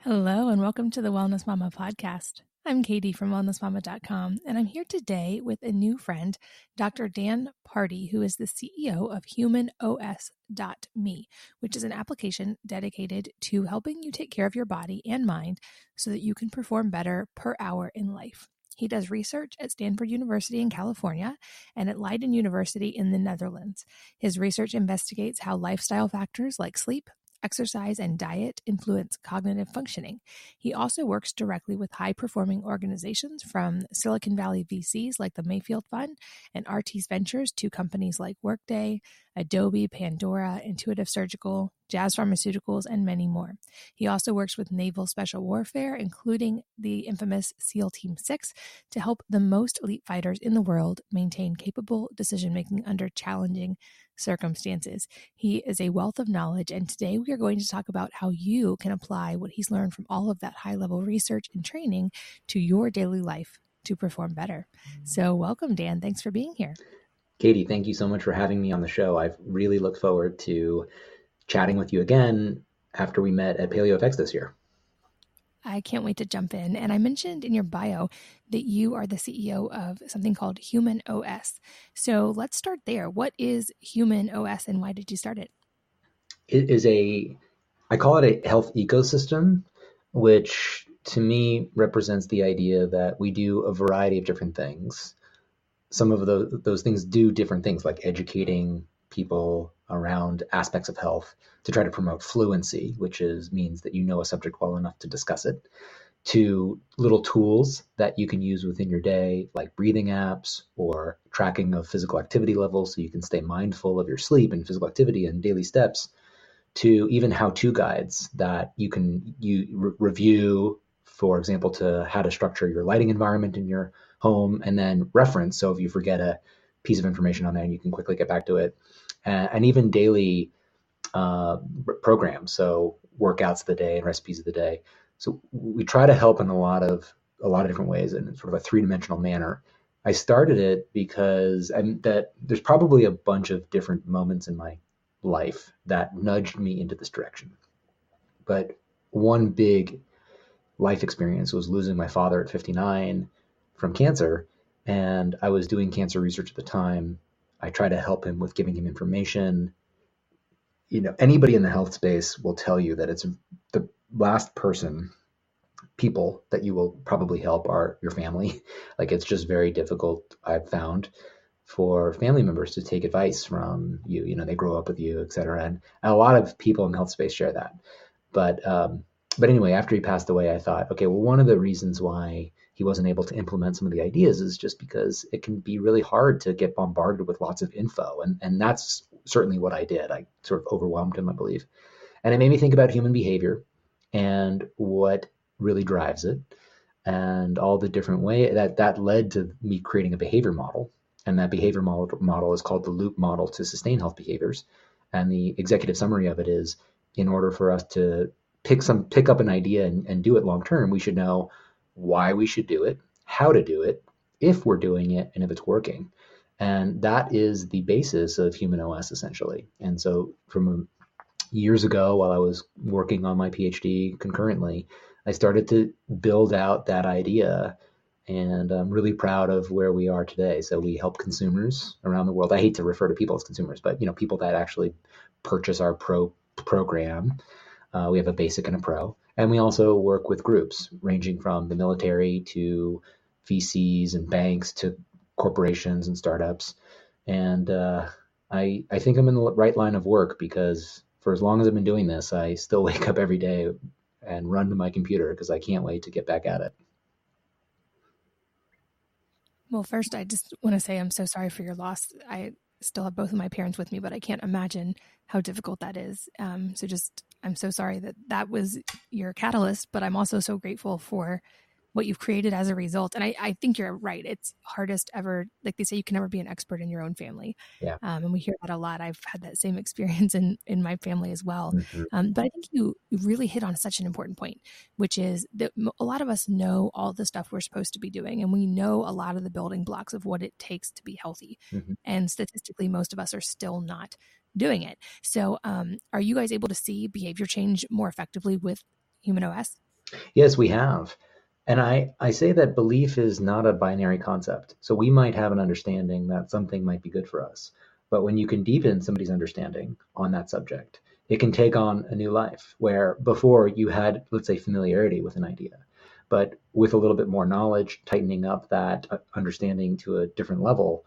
Hello, and welcome to the Wellness Mama podcast. I'm Katie from wellnessmama.com, and I'm here today with a new friend, Dr. Dan Pardi, who is the CEO of HumanOS.me, which is an application dedicated to helping you take care of your body and mind so that you can perform better per hour in life. He does research at Stanford University in California and at Leiden University in the Netherlands. His research investigates how lifestyle factors like sleep, exercise, and diet influence cognitive functioning. He also works directly with high-performing organizations from Silicon Valley VCs like the Mayfield Fund and Artis Ventures to companies like Workday, Adobe, Pandora, Intuitive Surgical, Jazz Pharmaceuticals, and many more. He also works with Naval Special Warfare, including the infamous SEAL Team 6, to help the most elite fighters in the world maintain capable decision-making under challenging circumstances. He is a wealth of knowledge, and today we are going to talk about how you can apply what he's learned from all of that high-level research and training to your daily life to perform better. So welcome, Dan. Thanks for being here. Katie, thank you so much for having me on the show. I've really looked forward to chatting with you again after we met at PaleoFX this year. I can't wait to jump in. And I mentioned in your bio that you are the CEO of something called HumanOS. So let's start there. What is HumanOS and why did you start it? It is I call it a health ecosystem, which to me represents the idea that we do a variety of different things. Some of those things do different things, like educating people around aspects of health to try to promote fluency, which means that you know a subject well enough to discuss it, to little tools that you can use within your day, like breathing apps or tracking of physical activity levels so you can stay mindful of your sleep and physical activity and daily steps, to even how-to guides that you can review, for example, to how to structure your lighting environment in your home and then reference. So if you forget a piece of information on there, you can quickly get back to it. And even daily programs, so workouts of the day and recipes of the day. So we try to help in a lot of different ways in sort of a three-dimensional manner. I started it because there's probably a bunch of different moments in my life that nudged me into this direction. But one big life experience was losing my father at 59 from cancer. And I was doing cancer research at the time. I tried to help him with giving him information. Anybody in the health space will tell you that it's the last people that you will probably help are your family. Like, it's just very difficult, I've found, for family members to take advice from you. They grow up with you, et cetera. And a lot of people in the health space share that. But anyway, after he passed away, I thought, okay, well, one of the reasons why he wasn't able to implement some of the ideas is just because it can be really hard to get bombarded with lots of info. And that's certainly what I did. I sort of overwhelmed him, I believe. And it made me think about human behavior and what really drives it and all the different ways that led to me creating a behavior model. And that behavior model is called the Loop model to sustain health behaviors. And the executive summary of it is, in order for us to pick up an idea and do it long term, we should know why we should do it, how to do it, if we're doing it, and if it's working. And that is the basis of HumanOS, essentially. And so from years ago, while I was working on my PhD concurrently, I started to build out that idea. And I'm really proud of where we are today. So we help consumers around the world. I hate to refer to people as consumers, but people that actually purchase our program. We have a basic and a pro. And we also work with groups ranging from the military to VCs and banks to corporations and startups. And I think I'm in the right line of work because for as long as I've been doing this, I still wake up every day and run to my computer because I can't wait to get back at it. Well, first, I just want to say I'm so sorry for your loss. I still have both of my parents with me, but I can't imagine how difficult that is. I'm so sorry that was your catalyst, but I'm also so grateful for what you've created as a result. And I think you're right. It's hardest ever. Like they say, you can never be an expert in your own family. Yeah. And we hear that a lot. I've had that same experience in my family as well. Mm-hmm. But I think you really hit on such an important point, which is that a lot of us know all the stuff we're supposed to be doing. And we know a lot of the building blocks of what it takes to be healthy. Mm-hmm. And statistically, most of us are still not doing it. So are you guys able to see behavior change more effectively with HumanOS? Yes, we have. And I say that belief is not a binary concept. So we might have an understanding that something might be good for us. But when you can deepen somebody's understanding on that subject, it can take on a new life where before you had, let's say, familiarity with an idea. But with a little bit more knowledge, tightening up that understanding to a different level,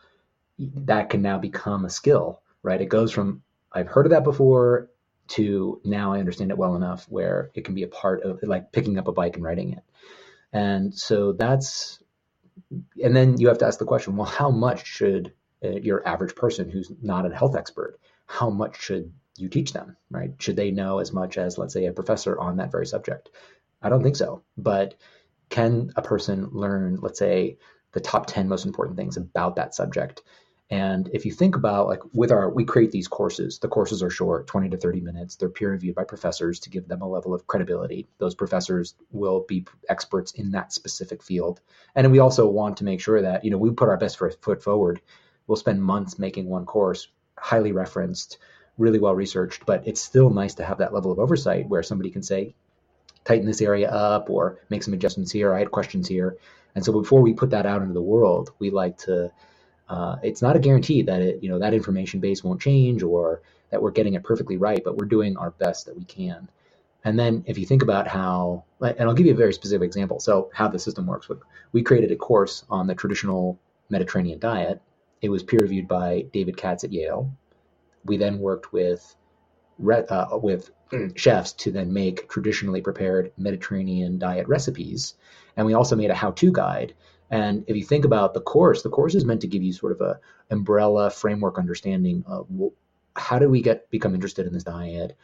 that can now become a skill, right? It goes from I've heard of that before to now I understand it well enough where it can be a part of like picking up a bike and riding it. And so and then you have to ask the question, well, how much should your average person who's not a health expert, how much should you teach them, right? Should they know as much as, let's say, a professor on that very subject? I don't think so. But can a person learn, let's say, the top 10 most important things about that subject? And if you think about like we create these courses, the courses are short, 20 to 30 minutes. They're peer reviewed by professors to give them a level of credibility. Those professors will be experts in that specific field. And we also want to make sure that, we put our best foot forward. We'll spend months making one course, highly referenced, really well researched, but it's still nice to have that level of oversight where somebody can say, tighten this area up or make some adjustments here. I had questions here. And so before we put that out into the world, we like to, it's not a guarantee that that information base won't change or that we're getting it perfectly right, but we're doing our best that we can. And then if you think about how, and I'll give you a very specific example. So how the system works. We created a course on the traditional Mediterranean diet. It was peer reviewed by David Katz at Yale. We then worked with chefs to then make traditionally prepared Mediterranean diet recipes. And we also made a how-to guide. And if you think about the course is meant to give you sort of a umbrella framework understanding of how do we become interested in this diet?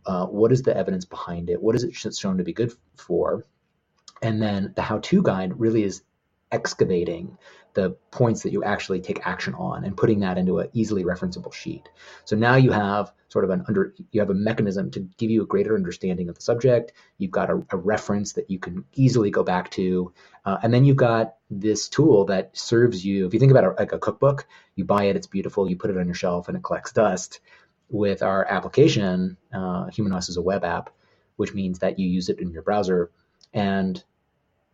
What is the evidence behind it? What is it shown to be good for? And then the how-to guide really is excavating the points that you actually take action on and putting that into an easily referenceable sheet. So now you have sort of you have a mechanism to give you a greater understanding of the subject. You've got a reference that you can easily go back to. And then you've got this tool that serves you. If you think about like a cookbook, you buy it, it's beautiful, you put it on your shelf and it collects dust. With our application, HumanOS is a web app, which means that you use it in your browser. And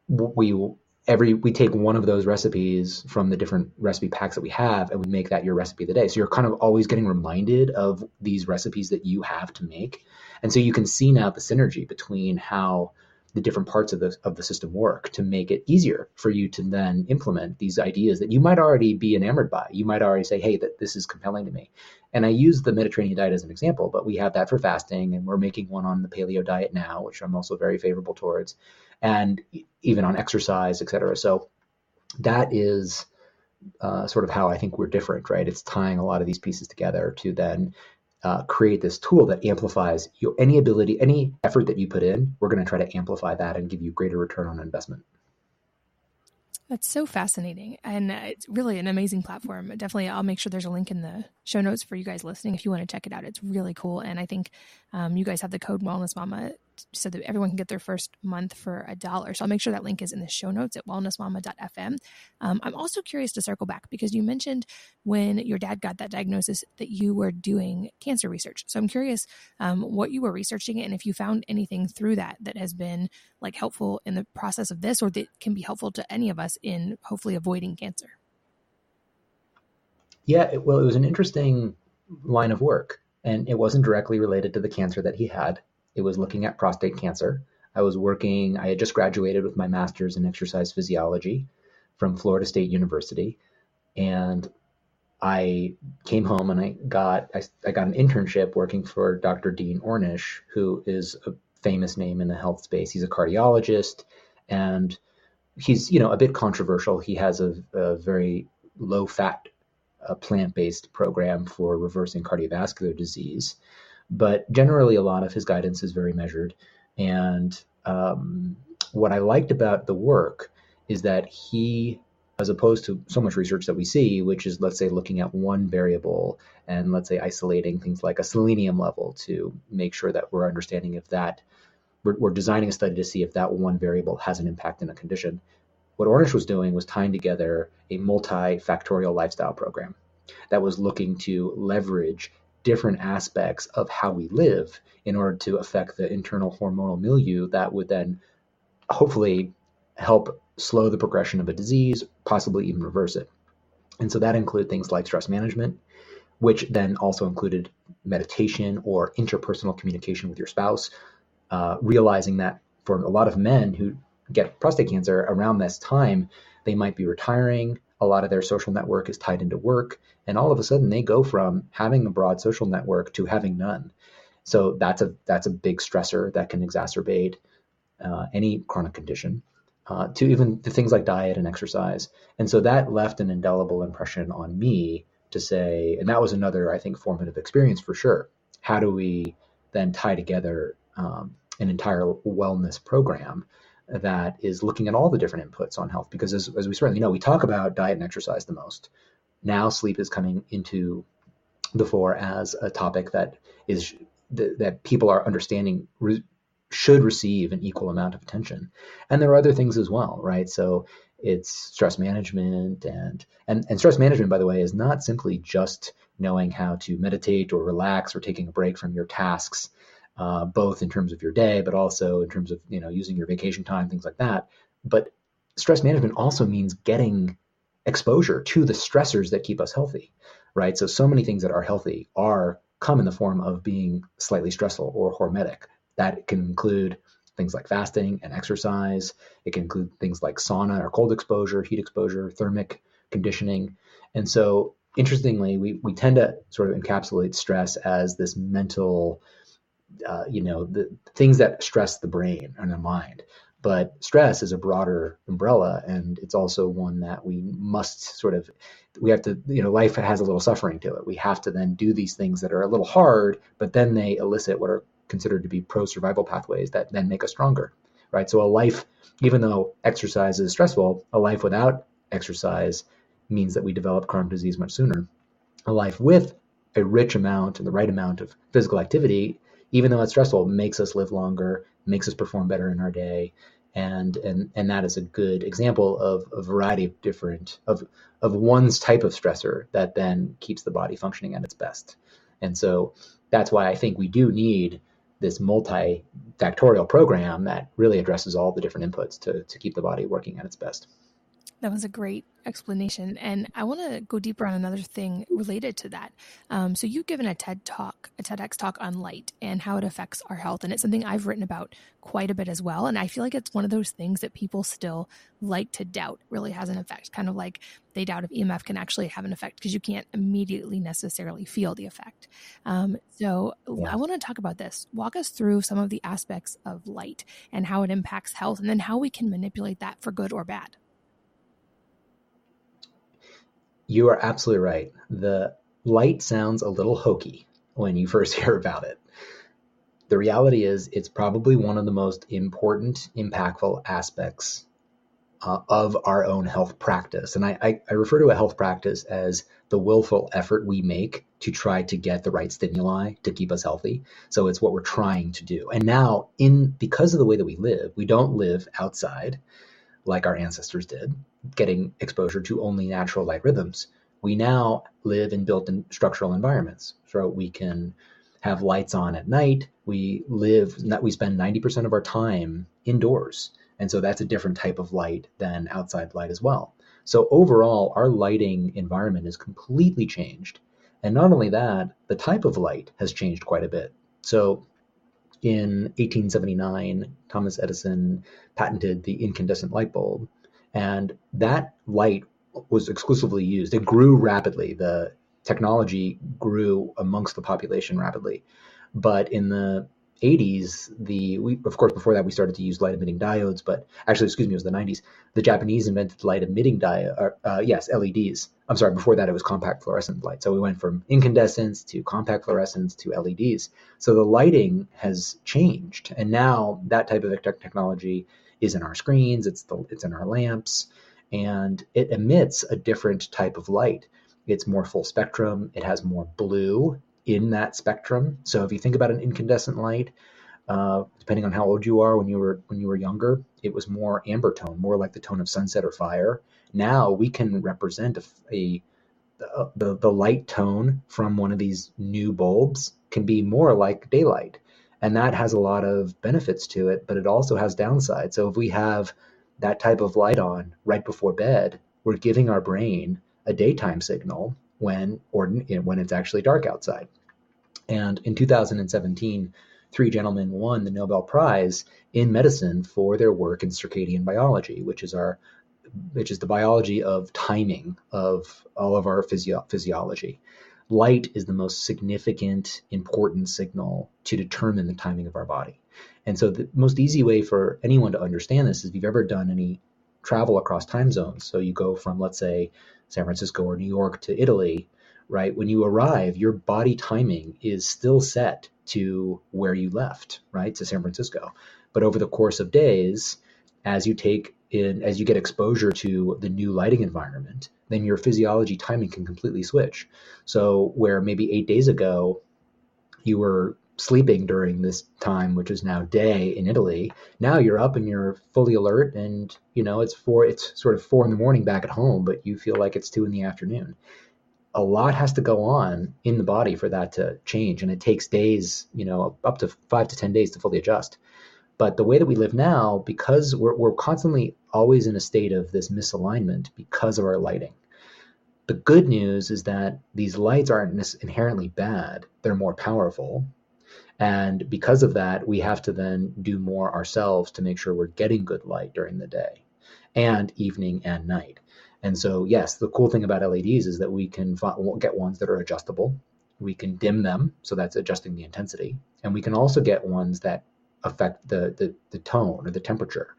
we take one of those recipes from the different recipe packs that we have, and we make that your recipe of the day. So you're kind of always getting reminded of these recipes that you have to make. And so you can see now the synergy between how the different parts of the system work to make it easier for you to then implement these ideas that you might already be enamored by. You might already say, hey, that this is compelling to me. And I use the Mediterranean diet as an example, but we have that for fasting, and we're making one on the paleo diet now, which I'm also very favorable towards, and even on exercise, et cetera. So that is sort of how I think we're different, right? It's tying a lot of these pieces together to then create this tool that amplifies any effort that you put in. We're going to try to amplify that and give you greater return on investment. That's so fascinating. And it's really an amazing platform. Definitely, I'll make sure there's a link in the show notes for you guys listening if you want to check it out. It's really cool. And I think you guys have the code Wellness Mama so that everyone can get their first month for $1. So I'll make sure that link is in the show notes at wellnessmama.fm. I'm also curious to circle back because you mentioned when your dad got that diagnosis that you were doing cancer research. So I'm curious what you were researching and if you found anything through that has been like helpful in the process of this or that can be helpful to any of us in hopefully avoiding cancer. Yeah, it was an interesting line of work, and it wasn't directly related to the cancer that he had. It was looking at prostate cancer. I had just graduated with my master's in exercise physiology from Florida State University. And I came home and I got an internship working for Dr. Dean Ornish, who is a famous name in the health space. He's a cardiologist, and he's, a bit controversial. He has a very low fat plant-based program for reversing cardiovascular disease. But generally, a lot of his guidance is very measured. And what I liked about the work is that he, as opposed to so much research that we see, which is, let's say, looking at one variable and, let's say, isolating things like a selenium level to make sure that we're understanding if that, we're designing a study to see if that one variable has an impact in a condition. What Ornish was doing was tying together a multifactorial lifestyle program that was looking to leverage different aspects of how we live in order to affect the internal hormonal milieu that would then hopefully help slow the progression of a disease, possibly even reverse it. And so that include things like stress management, which then also included meditation or interpersonal communication with your spouse, realizing that for a lot of men who get prostate cancer around this time, they might be retiring. A lot of their social network is tied into work. And all of a sudden they go from having a broad social network to having none. So that's a big stressor that can exacerbate any chronic condition, to even to things like diet and exercise. And so that left an indelible impression on me to say, and that was another, I think, formative experience for sure. How do we then tie together an entire wellness program that is looking at all the different inputs on health? Because as we certainly know, we talk about diet and exercise the most. Now sleep is coming into the fore as a topic that is that people are understanding should receive an equal amount of attention. And there are other things as well, right? So it's stress management, and stress management, by the way, is not simply just knowing how to meditate or relax or taking a break from your tasks, both in terms of your day, but also in terms of, using your vacation time, things like that. But stress management also means getting exposure to the stressors that keep us healthy, right? So many things that are healthy come in the form of being slightly stressful or hormetic. That can include things like fasting and exercise. It can include things like sauna or cold exposure, heat exposure, thermic conditioning. And so interestingly, we tend to sort of encapsulate stress as this mental, the things that stress the brain and the mind. But stress is a broader umbrella, and it's also one that we have to, life has a little suffering to it. We have to then do these things that are a little hard, but then they elicit what are considered to be pro-survival pathways that then make us stronger, right? So a life, even though exercise is stressful, a life without exercise means that we develop chronic disease much sooner. A life with a rich amount and the right amount of physical activity, even though it's stressful, makes us live longer, makes us perform better in our day. And that is a good example of a variety of different, of one's type of stressor that then keeps the body functioning at its best. And so that's why I think we do need this multifactorial program that really addresses all the different inputs to keep the body working at its best. That was a great explanation. And I want to go deeper on another thing related to that. So you've given a TEDx talk on light and how it affects our health. And it's something I've written about quite a bit as well. And I feel like it's one of those things that people still like to doubt really has an effect, kind of like they doubt if EMF can actually have an effect because you can't immediately necessarily feel the effect. I want to talk about this. Walk us through some of the aspects of light and how it impacts health, and then how we can manipulate that for good or bad. You are absolutely right. The light sounds a little hokey when you first hear about it. The reality is it's probably one of the most important, impactful aspects of our own health practice. And I refer to a health practice as the willful effort we make to try to get the right stimuli to keep us healthy. So it's what we're trying to do. And now, because of the way that we live, we don't live outside like our ancestors did, getting exposure to only natural light rhythms. We now live in built-in structural environments. So we can have lights on at night. We spend 90% of our time indoors. And so that's a different type of light than outside light as well. So overall, our lighting environment is completely changed. And not only that, the type of light has changed quite a bit. So in 1879, Thomas Edison patented the incandescent light bulb, and that light was exclusively used. It grew rapidly. The technology grew amongst the population rapidly. But in the 80s, of course, before that, we started to use light-emitting diodes, but actually, it was the 90s. The Japanese invented light-emitting LEDs. I'm sorry, before that, it was compact fluorescent light. So we went from incandescence to compact fluorescence to LEDs. So the lighting has changed, and now that type of technology is in our screens, it's in our lamps, and it emits a different type of light. It's more full spectrum, it has more blue in that spectrum. So if you think about an incandescent light, depending on how old you are, when you were younger, it was more amber tone, more like the tone of sunset or fire. Now we can represent the light tone from one of these new bulbs can be more like daylight. And that has a lot of benefits to it, but it also has downsides. So if we have that type of light on right before bed, we're giving our brain a daytime signal when it's actually dark outside. And in 2017, three gentlemen won the Nobel Prize in medicine for their work in circadian biology, which is the biology of timing of all of our physiology. Light is the most significant, important signal to determine the timing of our body. And so the most easy way for anyone to understand this is if you've ever done any travel across time zones. So you go from, let's say, San Francisco or New York to Italy, right? When you arrive, your body timing is still set to where you left, right? To San Francisco. But over the course of days, as you get exposure to the new lighting environment, then your physiology timing can completely switch. So where maybe 8 days ago you were sleeping during this time, which is now day in Italy, now you're up and you're fully alert, and it's sort of 4 a.m. back at home, but you feel like it's 2 p.m. A lot has to go on in the body for that to change, and it takes days, up to 5 to 10 days to fully adjust. But the way that we live now, because we're constantly always in a state of this misalignment because of our lighting. The good news is that these lights aren't inherently bad. They're more powerful. And because of that, we have to then do more ourselves to make sure we're getting good light during the day and evening and night. And so, yes, the cool thing about LEDs is that we can get ones that are adjustable. We can dim them, so that's adjusting the intensity. And we can also get ones that affect the tone or the temperature.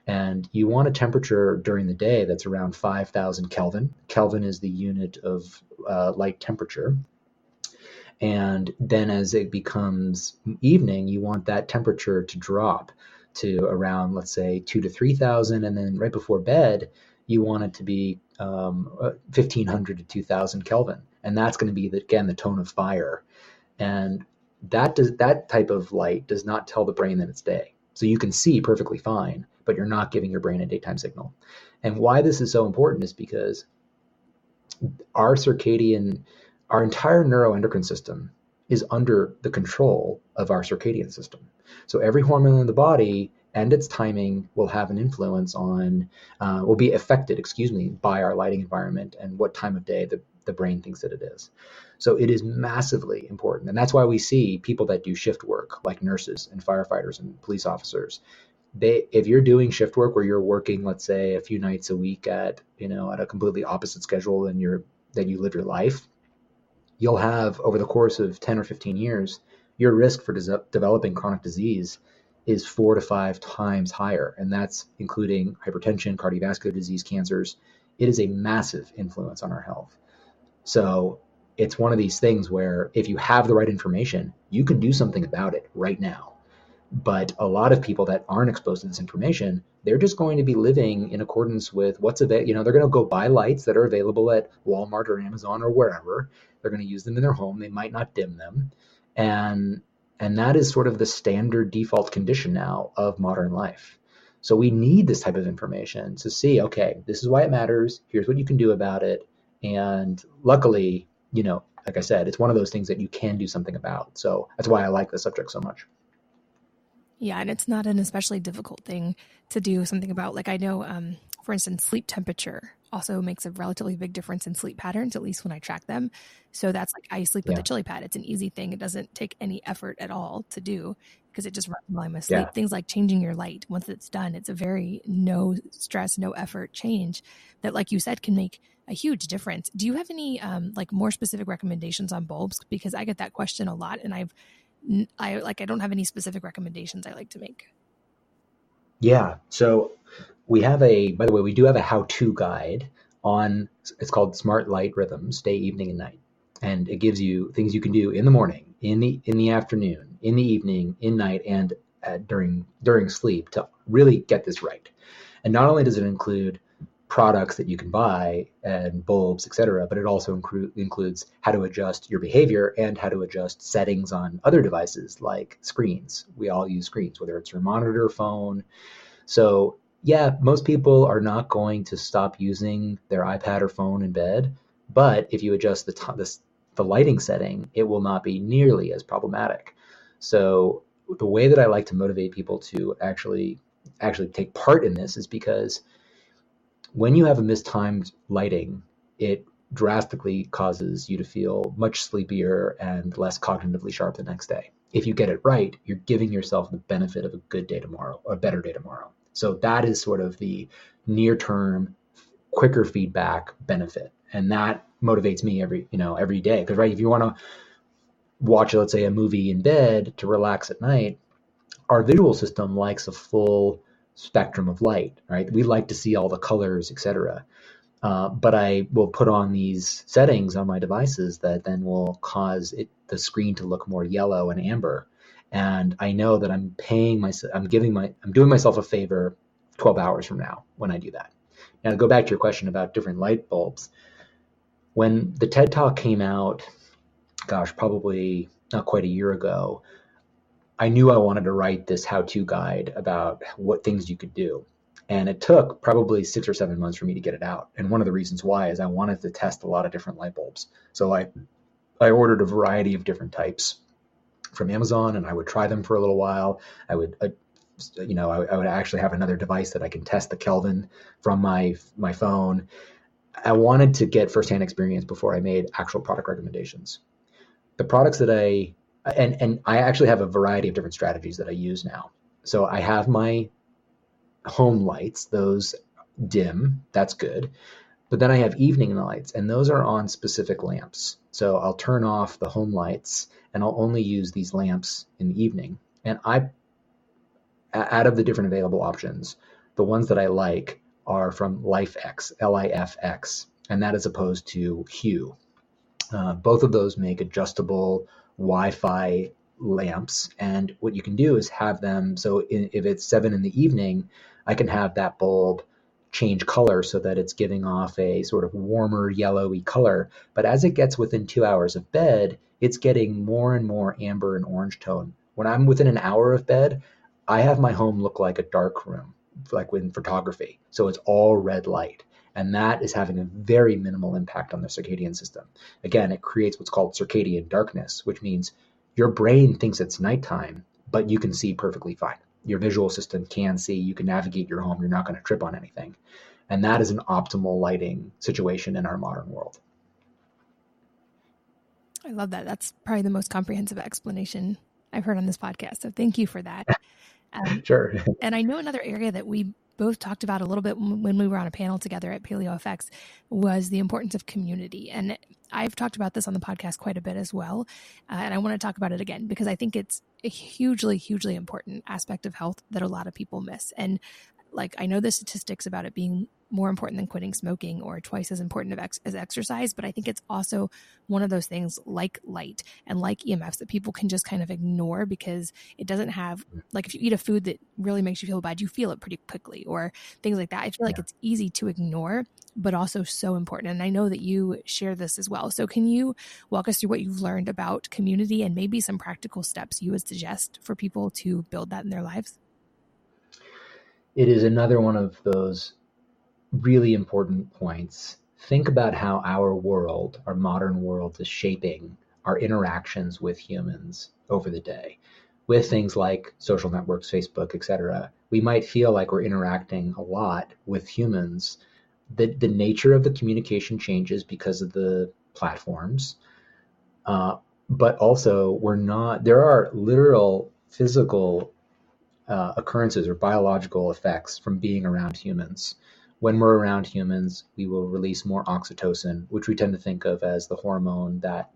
And you want a temperature during the day that's around 5,000 Kelvin. Kelvin is the unit of light temperature. And then as it becomes evening, you want that temperature to drop to around, let's say, 2 to 3,000. And then right before bed, you want it to be 1,500 to 2,000 Kelvin. And that's going to be, again, the tone of fire. And that type of light does not tell the brain that it's day. So you can see perfectly fine, but you're not giving your brain a daytime signal. And why this is so important is because our entire neuroendocrine system is under the control of our circadian system. So every hormone in the body and its timing will have an influence will be affected, by our lighting environment and what time of day the brain thinks that it is. So it is massively important. And that's why we see people that do shift work, like nurses and firefighters and police officers. If you're doing shift work where you're working, let's say, a few nights a week at a completely opposite schedule than you live your life, you'll have, over the course of 10 or 15 years, your risk for developing chronic disease is 4 to 5 times higher. And that's including hypertension, cardiovascular disease, cancers. It is a massive influence on our health. So it's one of these things where if you have the right information, you can do something about it right now. But a lot of people that aren't exposed to this information, they're just going to be living in accordance with what's available. They're going to go buy lights that are available at Walmart or Amazon or wherever. They're going to use them in their home. They might not dim them. And that is sort of the standard default condition now of modern life. So we need this type of information to see, okay, this is why it matters. Here's what you can do about it. And luckily, like I said, it's one of those things that you can do something about. So that's why I like the subject so much. Yeah, and it's not an especially difficult thing to do something about. Like I know, for instance, sleep temperature also makes a relatively big difference in sleep patterns, at least when I track them. So that's like I sleep with a chili pad. It's an easy thing. It doesn't take any effort at all to do because it just runs while I'm asleep. Yeah. Things like changing your light, once it's done, it's a very no stress, no effort change that, like you said, can make a huge difference. Do you have any more specific recommendations on bulbs? Because I get that question a lot, and I don't have any specific recommendations I like to make. Yeah. So we do have a how-to guide it's called Smart Light Rhythms, Day, Evening, and Night. And it gives you things you can do in the morning, in the afternoon, in the evening, in night, and during sleep to really get this right. And not only does it include products that you can buy and bulbs, etc., but it also includes how to adjust your behavior and how to adjust settings on other devices like screens. We all use screens, whether it's your monitor, phone. So yeah, most people are not going to stop using their iPad or phone in bed, but if you adjust the lighting setting, it will not be nearly as problematic. So the way that I like to motivate people to actually take part in this is because when you have a mistimed lighting, it drastically causes you to feel much sleepier and less cognitively sharp the next day. If you get it right, you're giving yourself the benefit of a good day tomorrow, or a better day tomorrow. So that is sort of the near term, quicker feedback benefit. And that motivates me every day. Because right, if you want to watch, let's say, a movie in bed to relax at night, our visual system likes a full spectrum of light, right? We like to see all the colors, etc. But I will put on these settings on my devices that then will cause the screen to look more yellow and amber. And I know that I'm doing myself a favor 12 hours from now when I do that. Now, to go back to your question about different light bulbs, when the TED Talk came out, probably not quite a year ago, I knew I wanted to write this how-to guide about what things you could do. And it took probably 6 or 7 months for me to get it out. And one of the reasons why is I wanted to test a lot of different light bulbs. So I ordered a variety of different types from Amazon, and I would try them for a little while. I would actually have another device that I can test the Kelvin from my phone. I wanted to get firsthand experience before I made actual product recommendations. The products that I actually have a variety of different strategies that I use now. So I have my home lights, those dim, that's good. But then I have evening lights, and those are on specific lamps. So I'll turn off the home lights, and I'll only use these lamps in the evening. And out of the different available options, the ones that I like are from LIFX, LIFX, and that is opposed to Hue. Both of those make adjustable Wi-Fi lamps, and what you can do is have them, so if it's 7 in the evening, I can have that bulb change color so that it's giving off a sort of warmer yellowy color, but as it gets within 2 hours of bed, it's getting more and more amber and orange tone. When I'm within an hour of bed, I have my home look like a dark room, like in photography, so it's all red light. And that is having a very minimal impact on the circadian system. Again, it creates what's called circadian darkness, which means your brain thinks it's nighttime, but you can see perfectly fine. Your visual system can see, you can navigate your home, you're not going to trip on anything. And that is an optimal lighting situation in our modern world. I love that. That's probably the most comprehensive explanation I've heard on this podcast. So thank you for that. Sure. And I know another area that we both talked about a little bit when we were on a panel together at PaleoFX was the importance of community. And I've talked about this on the podcast quite a bit as well. And I want to talk about it again because I think it's a hugely, hugely important aspect of health that a lot of people miss. And I know the statistics about it being more important than quitting smoking or twice as important as exercise, but I think it's also one of those things like light and like EMFs that people can just kind of ignore because it doesn't have, if you eat a food that really makes you feel bad, you feel it pretty quickly or things like that. I feel like it's easy to ignore, but also so important. And I know that you share this as well. So can you walk us through what you've learned about community and maybe some practical steps you would suggest for people to build that in their lives? It is another one of those really important points. Think about how our world, our modern world, is shaping our interactions with humans over the day. With things like social networks, Facebook, etc., we might feel like we're interacting a lot with humans. The nature of the communication changes because of the platforms, but also there are literal physical occurrences or biological effects from being around humans. When we're around humans, we will release more oxytocin, which we tend to think of as the hormone that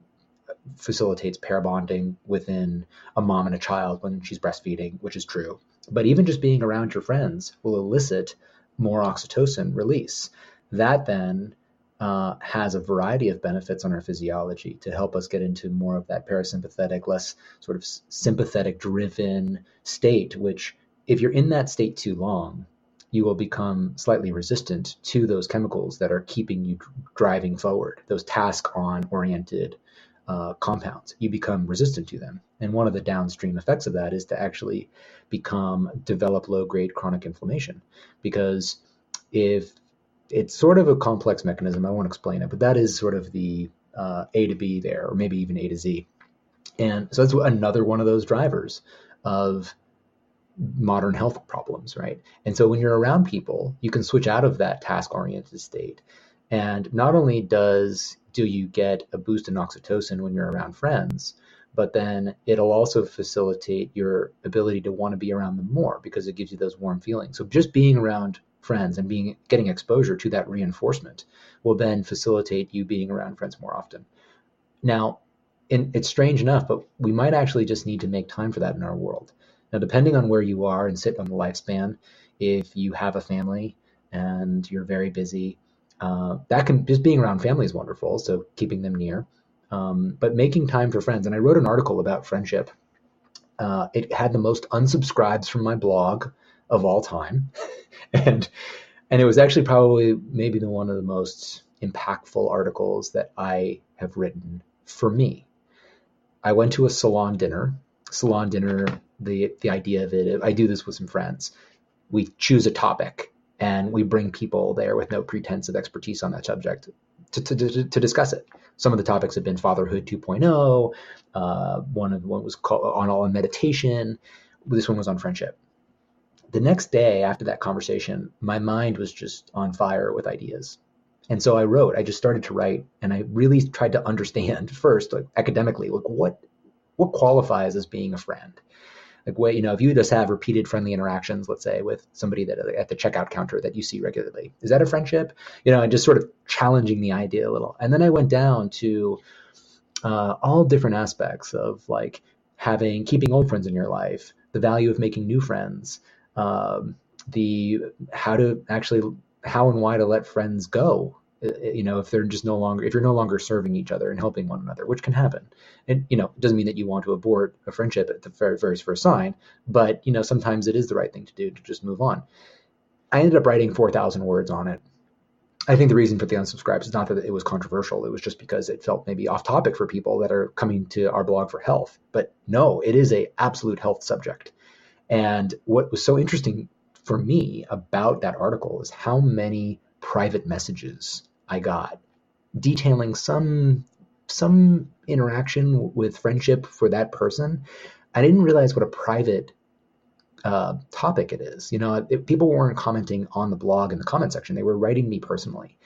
facilitates pair bonding within a mom and a child when she's breastfeeding, which is true. But even just being around your friends will elicit more oxytocin release. That then has a variety of benefits on our physiology to help us get into more of that parasympathetic, less sort of sympathetic driven state, which if you're in that state too long, you will become slightly resistant to those chemicals that are keeping you driving forward, those task-on-oriented compounds. You become resistant to them. And one of the downstream effects of that is to actually develop low-grade chronic inflammation. Because if it's sort of a complex mechanism, I won't explain it, but that is sort of the A to B there, or maybe even A to Z. And so that's another one of those drivers of modern health problems, right? And so when you're around people, you can switch out of that task-oriented state. And not only do you get a boost in oxytocin when you're around friends, but then it'll also facilitate your ability to want to be around them more because it gives you those warm feelings. So just being around friends and getting exposure to that reinforcement will then facilitate you being around friends more often. Now, it's strange enough, but we might actually just need to make time for that in our world. Now, depending on where you are and sit on the lifespan, if you have a family and you're very busy, that can just being around family is wonderful. So keeping them near, but making time for friends. And I wrote an article about friendship. It had the most unsubscribes from my blog of all time, and it was actually probably maybe one of the most impactful articles that I have written for me. I went to a salon dinner. The idea of it, I do this with some friends. We choose a topic and we bring people there with no pretense of expertise on that subject to discuss it. Some of the topics have been fatherhood 2.0. One was on meditation. This one was on friendship. The next day after that conversation, my mind was just on fire with ideas. And so I just started to write, and I really tried to understand first, like academically, like what qualifies as being a friend? Like if you just have repeated friendly interactions, let's say with somebody that at the checkout counter that you see regularly, is that a friendship? And just sort of challenging the idea a little. And then I went down to all different aspects of like keeping old friends in your life, the value of making new friends, how and why to let friends go. If you're no longer serving each other and helping one another, which can happen. And, it doesn't mean that you want to abort a friendship at the very, very first sign, but, sometimes it is the right thing to do to just move on. I ended up writing 4,000 words on it. I think the reason for the unsubscribes is not that it was controversial. It was just because it felt maybe off topic for people that are coming to our blog for health. But no, it is a absolute health subject. And what was so interesting for me about that article is how many private messages I got detailing some interaction with friendship for that person. I didn't realize what a private topic it is. People weren't commenting on the blog in the comment section. They were writing me personally.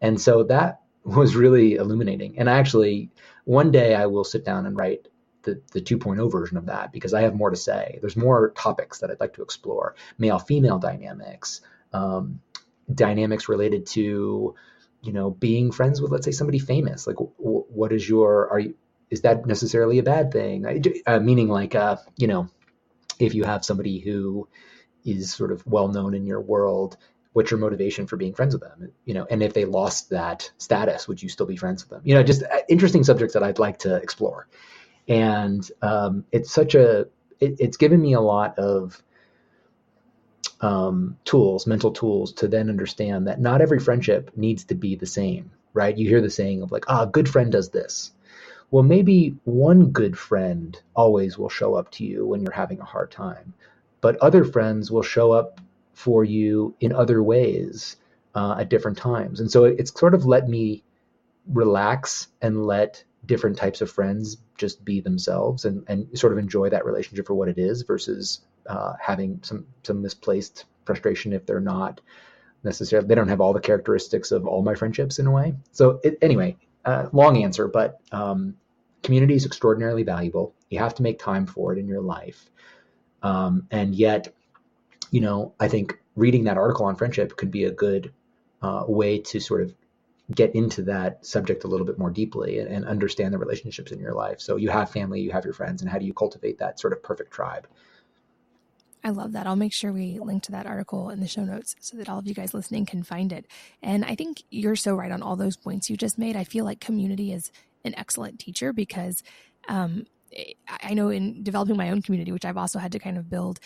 And so that was really illuminating. And actually, one day I will sit down and write the 2.0 version of that, because I have more to say. There's more topics that I'd like to explore. Male-female dynamics, dynamics related to, being friends with, let's say, somebody famous. Like, what is is that necessarily a bad thing? Meaning like, if you have somebody who is sort of well-known in your world, what's your motivation for being friends with them? And if they lost that status, would you still be friends with them? Just interesting subjects that I'd like to explore. And it's given me a lot of mental tools to then understand that not every friendship needs to be the same, right? You hear the saying of like, a good friend does this. Well, maybe one good friend always will show up to you when you're having a hard time, but other friends will show up for you in other ways at different times. And so it's sort of let me relax and let different types of friends just be themselves and sort of enjoy that relationship for what it is versus having some misplaced frustration if they're not necessarily, they don't have all the characteristics of all my friendships in a way. So anyway, long answer, but community is extraordinarily valuable. You have to make time for it in your life. And yet, I think reading that article on friendship could be a good way to sort of get into that subject a little bit more deeply and understand the relationships in your life. So you have family, you have your friends, and how do you cultivate that sort of perfect tribe? I love that. I'll make sure we link to that article in the show notes so that all of you guys listening can find it. And I think you're so right on all those points you just made. I feel like community is an excellent teacher because I know in developing my own community, which I've also had to kind of build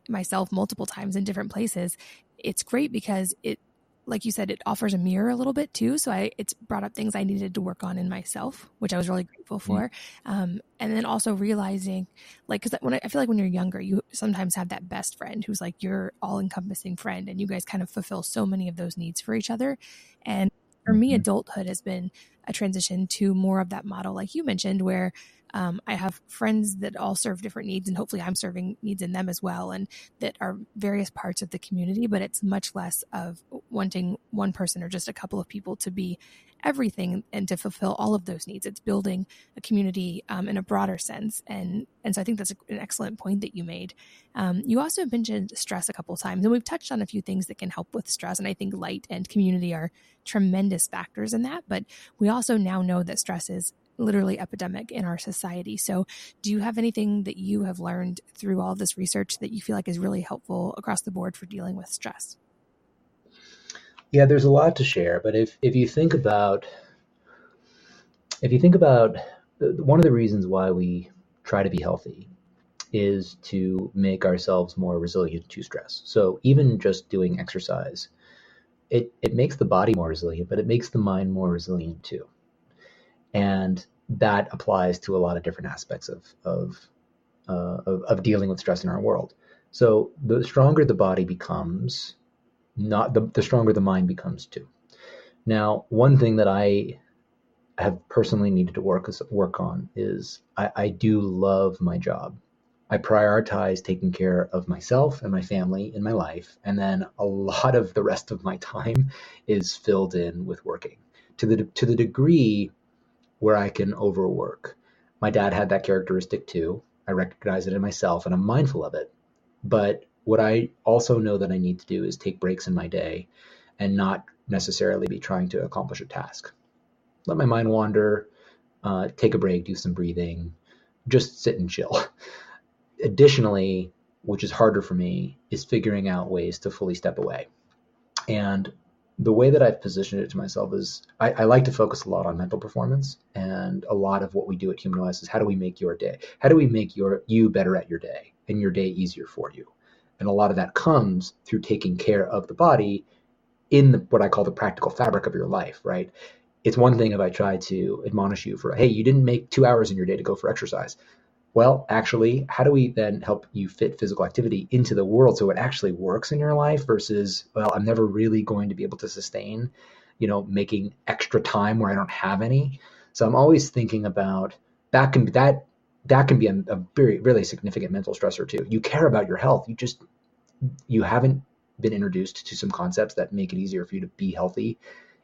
myself multiple times in different places, it's great because it, like you said, it offers a mirror a little bit too. So it's brought up things I needed to work on in myself, which I was really grateful for. And then also realizing, like, because I feel like when you're younger, you sometimes have that best friend who's like your all-encompassing friend, and you guys kind of fulfill so many of those needs for each other. And for me, adulthood has been a transition to more of that model, like you mentioned, where I have friends that all serve different needs, and hopefully I'm serving needs in them as well, and that are various parts of the community, but it's much less of wanting one person or just a couple of people to be everything and to fulfill all of those needs. It's building a community in a broader sense. And so I think that's an excellent point that you made. You also mentioned stress a couple of times, and we've touched on a few things that can help with stress. And I think light and community are tremendous factors in that. But we also now know that stress is literally epidemic in our society. So do you have anything that you have learned through all of this research that you feel like is really helpful across the board for dealing with stress? Yeah, there's a lot to share, but if you think about one of the reasons why we try to be healthy is to make ourselves more resilient to stress. So even just doing exercise, it makes the body more resilient, but it makes the mind more resilient too. And that applies to a lot of different aspects of dealing with stress in our world. So the stronger the body becomes, not the stronger the mind becomes too. Now, one thing that I have personally needed to work on is I do love my job. I prioritize taking care of myself and my family in my life, and then a lot of the rest of my time is filled in with working to the degree where I can overwork. My dad had that characteristic too. I recognize it in myself, and I'm mindful of it. But what I also know that I need to do is take breaks in my day and not necessarily be trying to accomplish a task. Let my mind wander, take a break, do some breathing, just sit and chill. Additionally, which is harder for me, is figuring out ways to fully step away. And the way that I've positioned it to myself is I like to focus a lot on mental performance, and a lot of what we do at Human OS is how do we make your day? How do we make you better at your day and your day easier for you? And a lot of that comes through taking care of the body in what I call the practical fabric of your life, right? It's one thing if I try to admonish you for, hey, you didn't make 2 hours in your day to go for exercise. Well, actually, how do we then help you fit physical activity into the world so it actually works in your life versus, well, I'm never really going to be able to sustain, making extra time where I don't have any. So I'm always thinking about that can be a very, really significant mental stressor too. You care about your health. You haven't been introduced to some concepts that make it easier for you to be healthy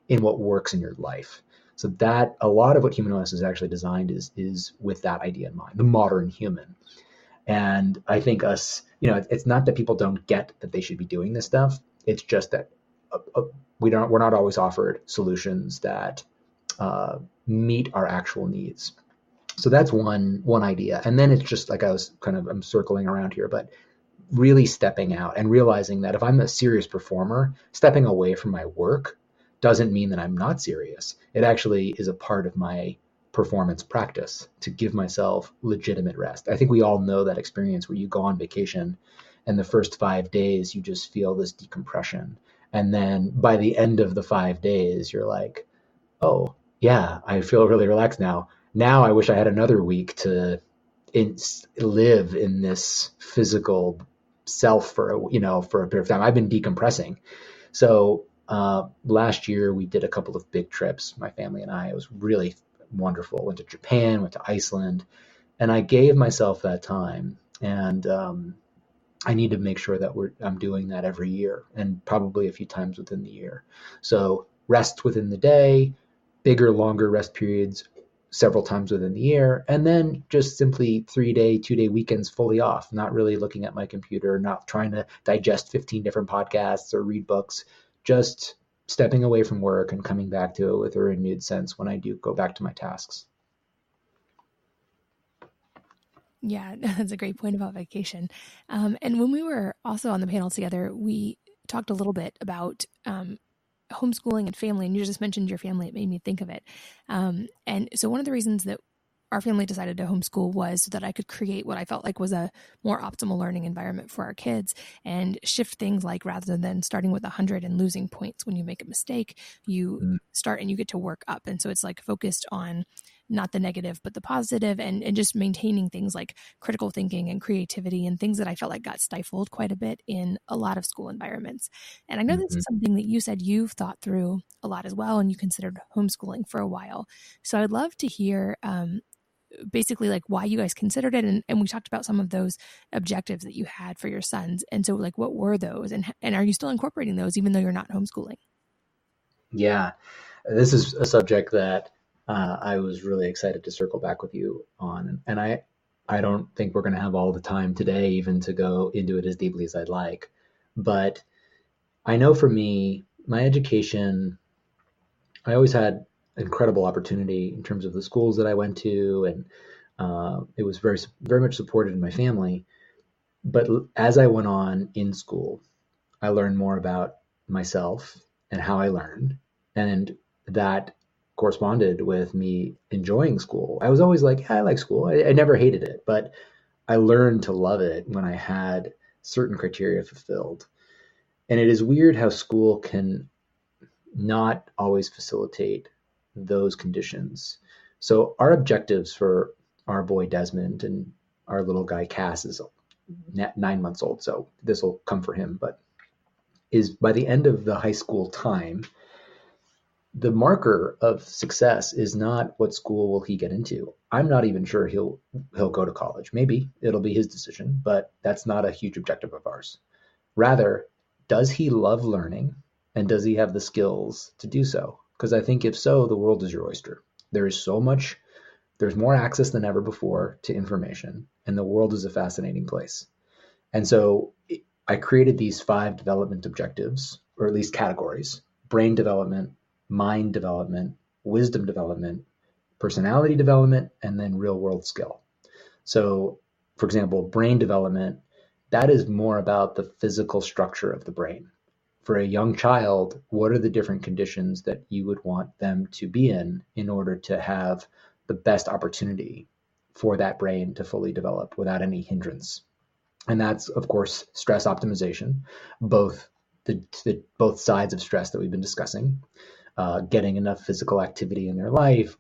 in what works in your life. So that a lot of what Human OS is actually designed is with that idea in mind, the modern human. And I think it's not that people don't get that they should be doing this stuff. It's just that we're not always offered solutions that meet our actual needs. So that's one idea. And then it's just like I'm circling around here, but really stepping out and realizing that if I'm a serious performer, stepping away from my work doesn't mean that I'm not serious. It actually is a part of my performance practice to give myself legitimate rest. I think we all know that experience where you go on vacation and the first 5 days you just feel this decompression. And then by the end of the 5 days, you're like, oh, yeah, I feel really relaxed now. Now I wish I had another week to live in this physical self for a period of time. I've been decompressing. So last year we did a couple of big trips, my family and I. It was really wonderful. Went to Japan, went to Iceland, and I gave myself that time. And I need to make sure that I'm doing that every year, and probably a few times within the year. So rest within the day, bigger, longer rest periods several times within the year, and then just simply 3-day, 2-day weekends fully off, not really looking at my computer, not trying to digest 15 different podcasts or read books, just stepping away from work and coming back to it with a renewed sense when I do go back to my tasks. Yeah, that's a great point about vacation. And when we were also on the panel together, we talked a little bit about homeschooling and family, and you just mentioned your family. It made me think of it. And so one of the reasons that our family decided to homeschool was so that I could create what I felt like was a more optimal learning environment for our kids and shift things, like rather than starting with 100 and losing points when you make a mistake, you start and you get to work up. And so it's like focused on not the negative, but the positive, and just maintaining things like critical thinking and creativity and things that I felt like got stifled quite a bit in a lot of school environments. And I know this is something that you said you've thought through a lot as well, and you considered homeschooling for a while. So I'd love to hear basically like why you guys considered it. And we talked about some of those objectives that you had for your sons. And so like, what were those, and are you still incorporating those even though you're not homeschooling? Yeah, this is a subject that I was really excited to circle back with you on. And I don't think we're going to have all the time today even to go into it as deeply as I'd like. But I know for me, my education, I always had incredible opportunity in terms of the schools that I went to, and it was very, very much supported in my family. But as I went on in school, I learned more about myself and how I learned, and that corresponded with me enjoying school. I was always like, yeah, I like school. I never hated it, but I learned to love it when I had certain criteria fulfilled. And it is weird how school can not always facilitate those conditions. So our objectives for our boy Desmond and our little guy Cass is 9 months old, so this will come for him, but is by the end of the high school time, the marker of success is not what school will he get into. I'm not even sure he'll go to college. Maybe it'll be his decision, but that's not a huge objective of ours. Rather, does he love learning, and does he have the skills to do so? Because I think if so, the world is your oyster. There is so much, there's more access than ever before to information, and the world is a fascinating place. And so I created these 5 development objectives, or at least categories: brain development, mind development, wisdom development, personality development, and then real world skill. So, for example, brain development, that is more about the physical structure of the brain. For a young child, what are the different conditions that you would want them to be in order to have the best opportunity for that brain to fully develop without any hindrance? And that's, of course, stress optimization, both both sides of stress that we've been discussing, getting enough physical activity in their life,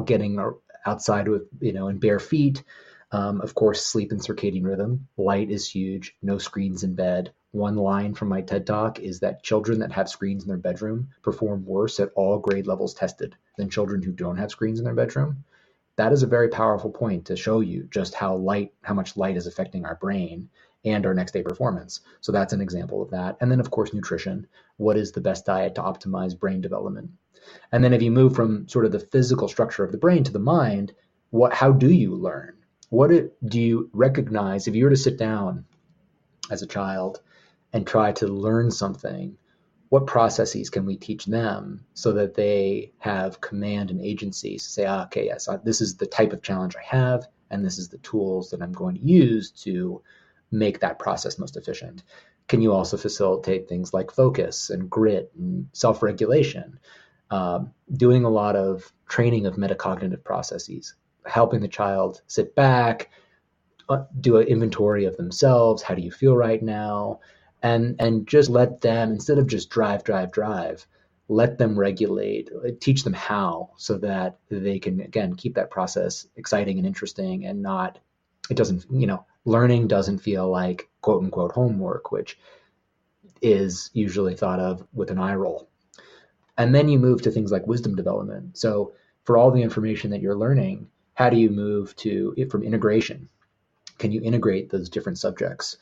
getting outside with, in bare feet. Of course, sleep and circadian rhythm. Light is huge. No screens in bed. One line from my TED Talk is that children that have screens in their bedroom perform worse at all grade levels tested than children who don't have screens in their bedroom. That is a very powerful point to show you just how much light is affecting our brain and our next day performance. So that's an example of that. And then, of course, nutrition. What is the best diet to optimize brain development? And then if you move from sort of the physical structure of the brain to the mind, how do you learn? What do you recognize if you were to sit down as a child and try to learn something? What processes can we teach them so that they have command and agency to say, okay, yes, this is the type of challenge I have, and this is the tools that I'm going to use to make that process most efficient? Can you also facilitate things like focus and grit and self-regulation? Doing a lot of training of metacognitive processes, helping the child sit back, do an inventory of themselves. How do you feel right now? And just let them, instead of just drive, let them regulate, teach them how, so that they can, again, keep that process exciting and interesting, and learning doesn't feel like quote unquote homework, which is usually thought of with an eye roll. And then you move to things like wisdom development. So for all the information that you're learning, how do you move to it from integration? Can you integrate those different subjects?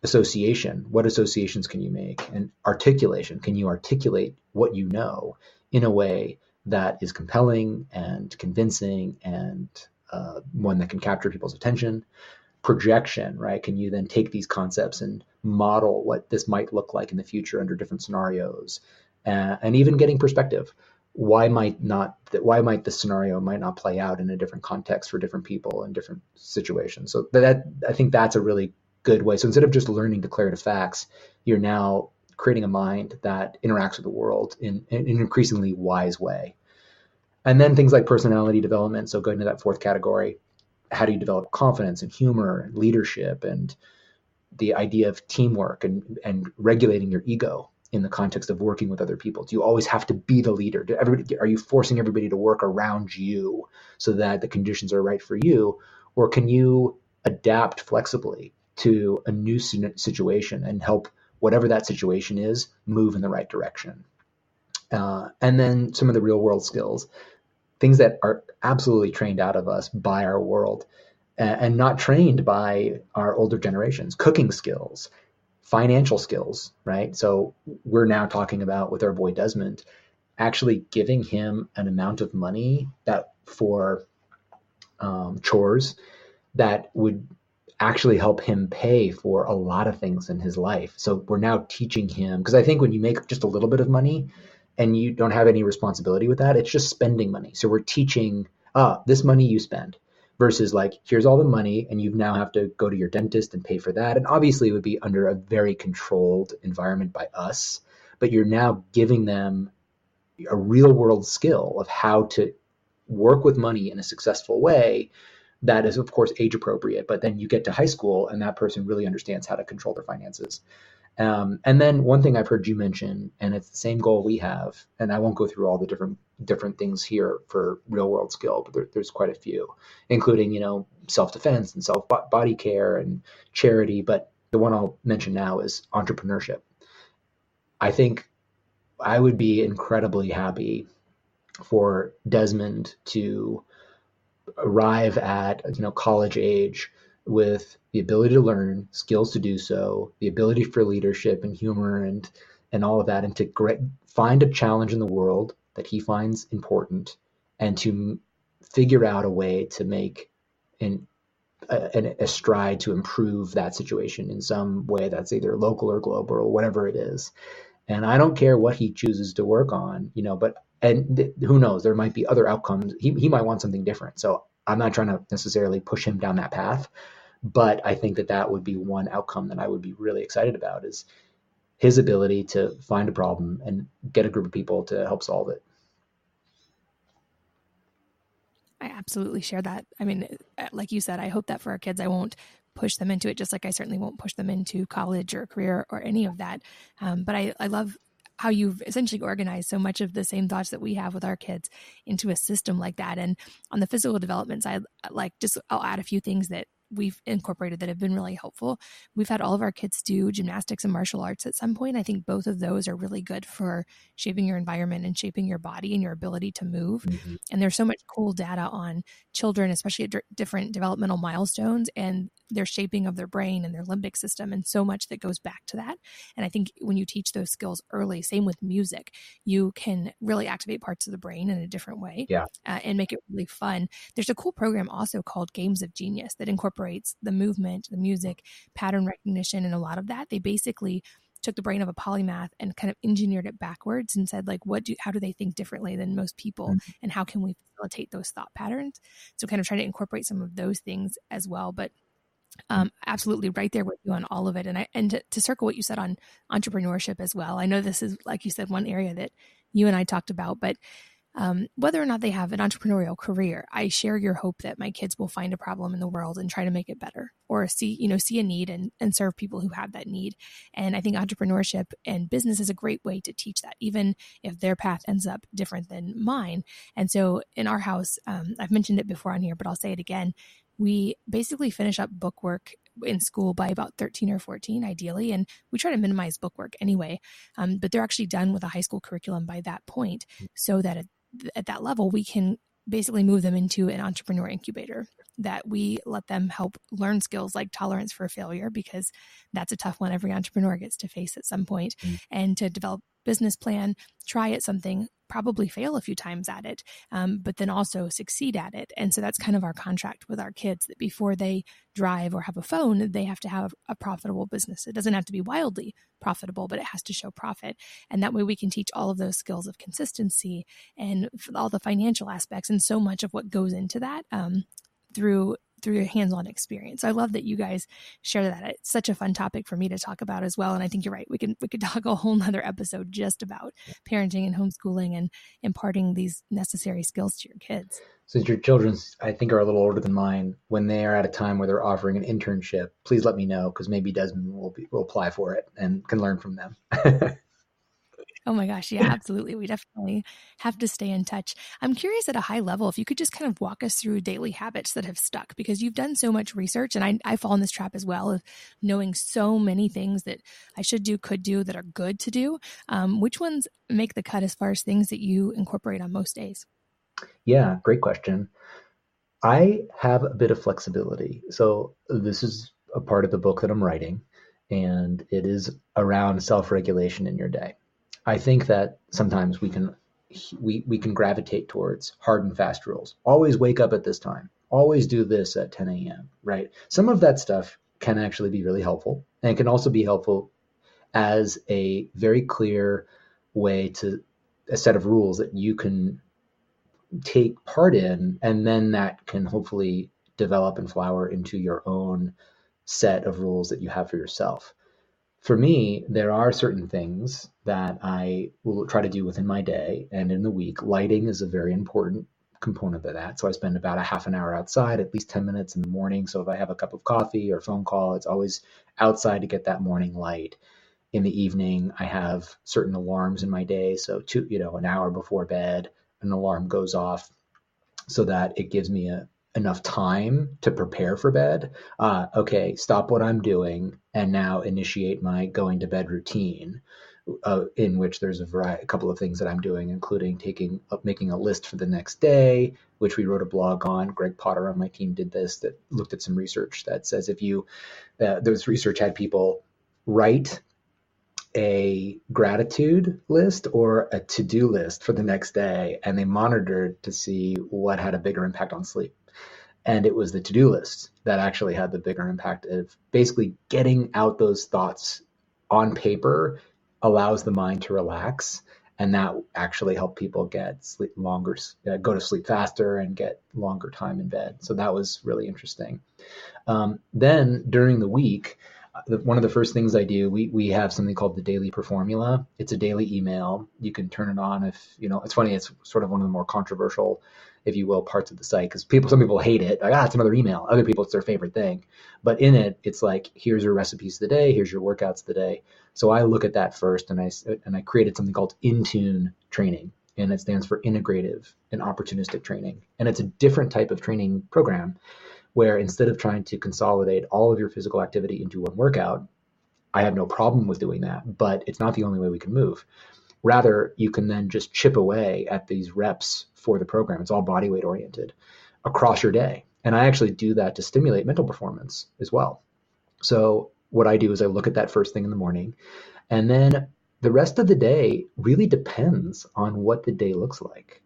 Association, what associations can you make? And articulation, can you articulate what you know in a way that is compelling and convincing, and one that can capture people's attention? Projection, right? Can you then take these concepts and model what this might look like in the future under different scenarios? And even getting perspective. Why might the scenario might not play out in a different context for different people in different situations? So that, I think that's a really good way. So instead of just learning declarative facts, you're now creating a mind that interacts with the world in an increasingly wise way. And then things like personality development. So going to that 4th category, how do you develop confidence and humor and leadership, and the idea of teamwork and regulating your ego in the context of working with other people? Do you always have to be the leader? Are you forcing everybody to work around you so that the conditions are right for you? Or can you adapt flexibly to a new situation and help whatever that situation is move in the right direction? And then some of the real world skills. things that are absolutely trained out of us by our world and not trained by our older generations. Cooking skills, financial skills, right? So we're now talking about with our boy Desmond, actually giving him an amount of money that for chores that would actually help him pay for a lot of things in his life. So we're now teaching him, because I think when you make just a little bit of money and you don't have any responsibility with that, it's just spending money. So we're teaching, this money you spend versus like, here's all the money and you now have to go to your dentist and pay for that. And obviously it would be under a very controlled environment by us, but you're now giving them a real world skill of how to work with money in a successful way that is of course age appropriate, but then you get to high school and that person really understands how to control their finances. And then one thing I've heard you mention, and it's the same goal we have, and I won't go through all the different things here for real world skill, but there's quite a few, including, self-defense and self body care and charity. But the one I'll mention now is entrepreneurship. I think I would be incredibly happy for Desmond to arrive at college age with the ability to learn, skills to do so, the ability for leadership and humor and all of that, and to find a challenge in the world that he finds important, and to figure out a way to make a stride to improve that situation in some way that's either local or global or whatever it is. And I don't care what he chooses to work on, but who knows, there might be other outcomes. He might want something different. So I'm not trying to necessarily push him down that path, but I think that would be one outcome that I would be really excited about, is his ability to find a problem and get a group of people to help solve it. I absolutely share that. I mean, like you said, I hope that for our kids, I won't push them into it, just like I certainly won't push them into college or career or any of that. But I love how you've essentially organized so much of the same thoughts that we have with our kids into a system like that. And on the physical development side, I'll add a few things that we've incorporated that have been really helpful. We've had all of our kids do gymnastics and martial arts at some point. I think both of those are really good for shaping your environment and shaping your body and your ability to move. Mm-hmm. And there's so much cool data on children, especially at different developmental milestones and their shaping of their brain and their limbic system, and so much that goes back to that. And I think when you teach those skills early, same with music, you can really activate parts of the brain in a different way, and make it really fun. There's a cool program also called Games of Genius that incorporates the movement, the music, pattern recognition, and a lot of that. They basically took the brain of a polymath and kind of engineered it backwards and said, like, how do they think differently than most people? Mm-hmm. And how can we facilitate those thought patterns? So kind of trying to incorporate some of those things as well. But absolutely right there with you on all of it. And to circle what you said on entrepreneurship as well. I know this is, like you said, one area that you and I talked about, but whether or not they have an entrepreneurial career, I share your hope that my kids will find a problem in the world and try to make it better, or see a need and serve people who have that need. And I think entrepreneurship and business is a great way to teach that, even if their path ends up different than mine. And so in our house, I've mentioned it before on here, but I'll say it again. We basically finish up bookwork in school by about 13 or 14, ideally. And we try to minimize bookwork anyway. But they're actually done with a high school curriculum by that point, so that at that level, we can basically move them into an entrepreneur incubator, that we let them help learn skills like tolerance for failure, because that's a tough one every entrepreneur gets to face at some point, and to develop business plan, try at something, probably fail a few times at it, but then also succeed at it. And so that's kind of our contract with our kids, that before they drive or have a phone, they have to have a profitable business. It doesn't have to be wildly profitable, but it has to show profit. And that way we can teach all of those skills of consistency and all the financial aspects and so much of what goes into that through your hands-on experience. I love that you guys share that. It's such a fun topic for me to talk about as well. And I think you're right. We could talk a whole nother episode just about parenting and homeschooling and imparting these necessary skills to your kids. Since your children, I think, are a little older than mine, when they are at a time where they're offering an internship, please let me know, because maybe Desmond will apply for it and can learn from them. Oh my gosh. Yeah, absolutely. We definitely have to stay in touch. I'm curious at a high level, if you could just kind of walk us through daily habits that have stuck, because you've done so much research, and I fall in this trap as well of knowing so many things that I should do, could do, that are good to do. Which ones make the cut as far as things that you incorporate on most days? Yeah, great question. I have a bit of flexibility. So this is a part of the book that I'm writing, and it is around self-regulation in your day. I think that sometimes we can gravitate towards hard and fast rules. Always wake up at this time. Always do this at 10 a.m., right? Some of that stuff can actually be really helpful, and it can also be helpful as a very clear way to a set of rules that you can take part in, and then that can hopefully develop and flower into your own set of rules that you have for yourself. For me, there are certain things that I will try to do within my day and in the week. Lighting is a very important component of that. So I spend about a half an hour outside, at least 10 minutes in the morning. So if I have a cup of coffee or phone call, it's always outside to get that morning light. In the evening, I have certain alarms in my day. So an hour before bed, an alarm goes off so that it gives me enough time to prepare for bed. Okay, stop what I'm doing and now initiate my going to bed routine, in which there's a couple of things that I'm doing, including making a list for the next day, which we wrote a blog on. Greg Potter on my team did this, that looked at some research that says those research had people write a gratitude list or a to-do list for the next day, and they monitored to see what had a bigger impact on sleep. And it was the to-do list that actually had the bigger impact of basically getting out those thoughts on paper allows the mind to relax, and that actually helped people get sleep longer, go to sleep faster, and get longer time in bed. So that was really interesting. Then during the week, one of the first things I do, we have something called the Daily Performula. It's a daily email. You can turn it on if, it's funny, it's sort of one of the more controversial, if you will, parts of the site, because some people hate it. Like, it's another email. Other people, it's their favorite thing. But in it, it's like, here's your recipes of the day, here's your workouts of the day. So I look at that first, and I created something called InTune training, and it stands for integrative and opportunistic training. And it's a different type of training program where instead of trying to consolidate all of your physical activity into one workout, I have no problem with doing that, but it's not the only way we can move. Rather, you can then just chip away at these reps for the program. It's all body weight oriented across your day. And I actually do that to stimulate mental performance as well. So what I do is I look at that first thing in the morning, and then the rest of the day really depends on what the day looks like.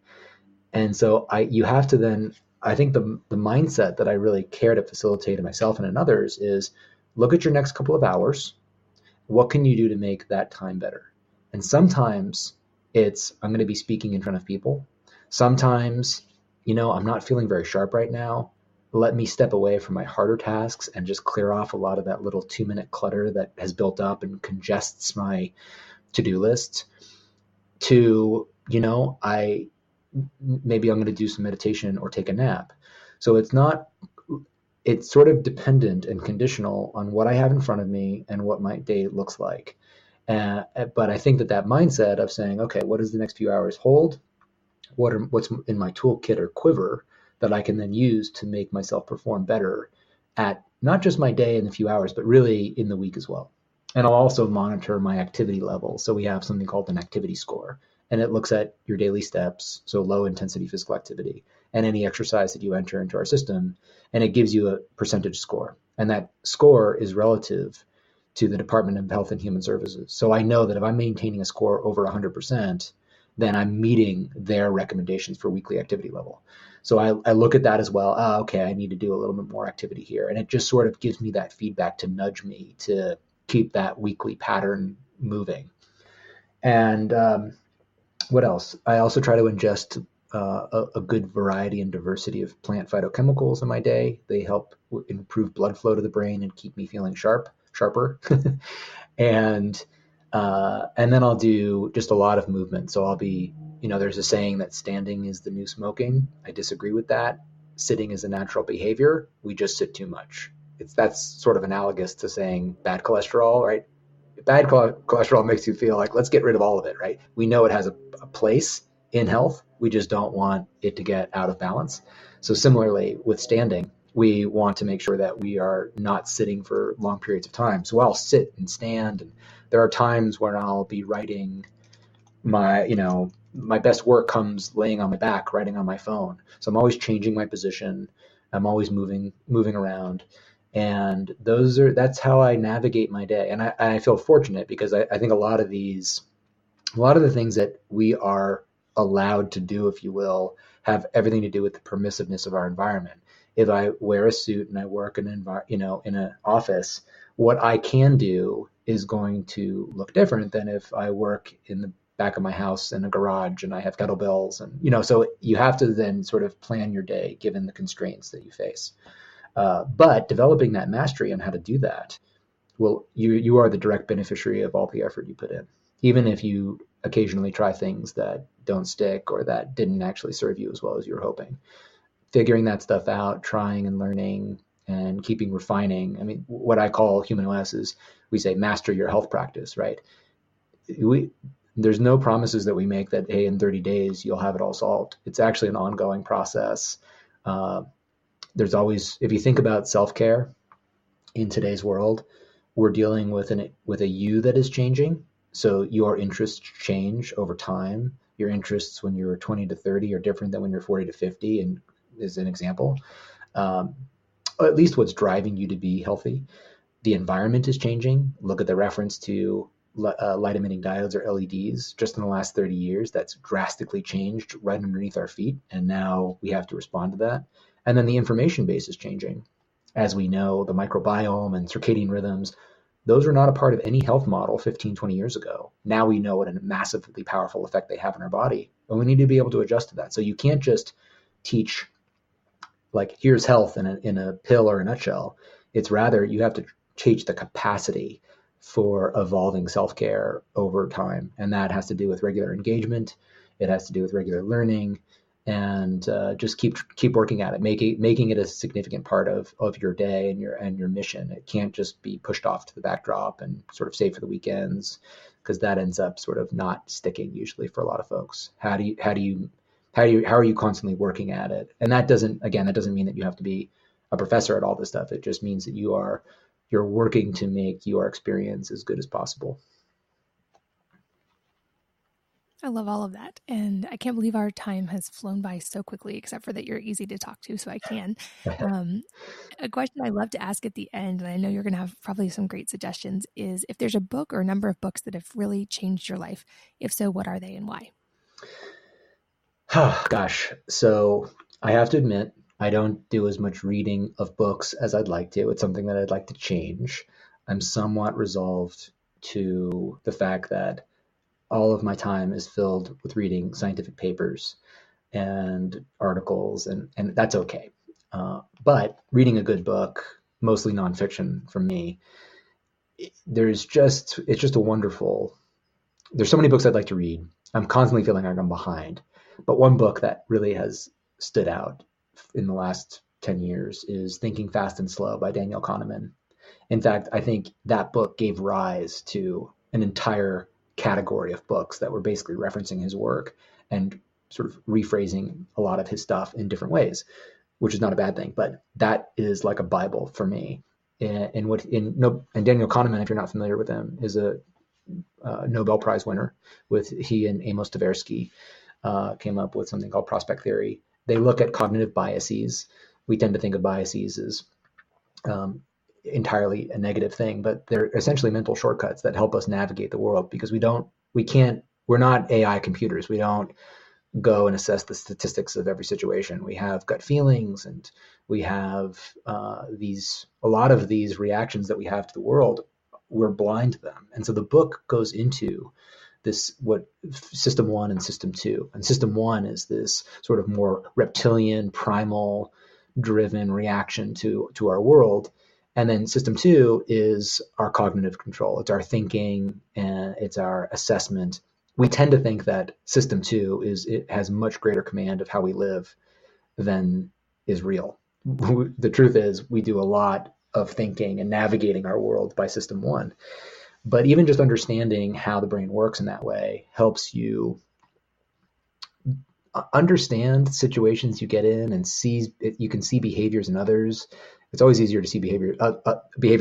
And so you have to then, I think the mindset that I really care to facilitate in myself and in others is look at your next couple of hours. What can you do to make that time better? And sometimes I'm going to be speaking in front of people. Sometimes, I'm not feeling very sharp right now. Let me step away from my harder tasks and just clear off a lot of that little 2-minute clutter that has built up and congests my to-do list. Maybe I'm going to do some meditation or take a nap. So it's sort of dependent and conditional on what I have in front of me and what my day looks like. But I think that mindset of saying, okay, what does the next few hours hold? What's in my toolkit or quiver that I can then use to make myself perform better at not just my day in a few hours, but really in the week as well. And I'll also monitor my activity level. So we have something called an activity score, and it looks at your daily steps, so low intensity physical activity, and any exercise that you enter into our system, and it gives you a percentage score. And that score is relative to the Department of Health and Human Services. So I know that if I'm maintaining a score over 100%, then I'm meeting their recommendations for weekly activity level. So I look at that as well. Okay, I need to do a little bit more activity here. And it just sort of gives me that feedback to nudge me to keep that weekly pattern moving. And what else? I also try to ingest a good variety and diversity of plant phytochemicals in my day. They help improve blood flow to the brain and keep me feeling sharper. And then I'll do just a lot of movement. So I'll be, there's a saying that standing is the new smoking. I disagree with that. Sitting is a natural behavior. We just sit too much. That's sort of analogous to saying bad cholesterol, right? Bad cholesterol makes you feel like, let's get rid of all of it, right? We know it has a place in health. We just don't want it to get out of balance. So similarly with standing, we want to make sure that we are not sitting for long periods of time. So I'll sit and stand, and there are times where I'll be writing my best work comes laying on my back, writing on my phone. So I'm always changing my position. I'm always moving around. And that's how I navigate my day. And I feel fortunate because I think a lot of the things that we are allowed to do, if you will, have everything to do with the permissiveness of our environment. If I wear a suit and I work in in an office, what I can do is going to look different than if I work in the back of my house in a garage and I have kettlebells. And so you have to then sort of plan your day given the constraints that you face. But developing that mastery on how to do that, well, you are the direct beneficiary of all the effort you put in, even if you occasionally try things that don't stick or that didn't actually serve you as well as you were hoping. Figuring that stuff out, trying and learning and keeping refining. I mean, what I call Human OS is, we say, master your health practice, right? There's no promises that we make that, hey, in 30 days, you'll have it all solved. It's actually an ongoing process. There's always, if you think about self-care in today's world, we're dealing with a you that is changing. So your interests change over time. Your interests when you're 20 to 30 are different than when you're 40 to 50, and is an example. At least what's driving you to be healthy. The environment is changing. Look at the reference to light emitting diodes, or LEDs. Just in the last 30 years, that's drastically changed right underneath our feet. And now we have to respond to that. And then the information base is changing. As we know, the microbiome and circadian rhythms, those were not a part of any health model 15, 20 years ago. Now we know what a massively powerful effect they have on our body. And we need to be able to adjust to that. So you can't just teach, like, here's health in a pill or a nutshell. It's rather, you have to teach the capacity for evolving self-care over time. And that has to do with regular engagement. It has to do with regular learning, and just keep working at it, making it a significant part of your day and your mission. It can't just be pushed off to the backdrop and sort of saved for the weekends, because that ends up sort of not sticking usually for a lot of folks. How are you constantly working at it? And that doesn't mean that you have to be a professor at all this stuff. It just means that you're working to make your experience as good as possible. I love all of that. And I can't believe our time has flown by so quickly, except for that you're easy to talk to, so I can. A question I love to ask at the end, and I know you're going to have probably some great suggestions, is if there's a book or a number of books that have really changed your life. If so, what are they and why? Oh, gosh. So I have to admit, I don't do as much reading of books as I'd like to. It's something that I'd like to change. I'm somewhat resolved to the fact that all of my time is filled with reading scientific papers and articles, and that's okay. But reading a good book, mostly nonfiction from me, it's just a wonderful. There's so many books I'd like to read. I'm constantly feeling like I'm behind. But one book that really has stood out in the last 10 years is Thinking Fast and Slow by Daniel Kahneman. In fact, I think that book gave rise to an entire category of books that were basically referencing his work and sort of rephrasing a lot of his stuff in different ways, which is not a bad thing. But that is like a Bible for me. And Daniel Kahneman, if you're not familiar with him, is a Nobel Prize winner. He and Amos Tversky came up with something called prospect theory. They look at cognitive biases. We tend to think of biases as entirely a negative thing, but they're essentially mental shortcuts that help us navigate the world, because we're not AI computers. We don't go and assess the statistics of every situation. We have gut feelings, and we have a lot of these reactions that we have to the world. We're blind to them. And so the book goes into this, what system 1 and system 2. And system 1 is this sort of more reptilian, primal driven reaction to our world. And then system 2 is our cognitive control. It's our thinking and it's our assessment. We tend to think that system 2 it has much greater command of how we live than is real. The truth is, we do a lot of thinking and navigating our world by system 1. But even just understanding how the brain works in that way helps you understand situations you get in and you can see behaviors in others. It's always easier to see behavior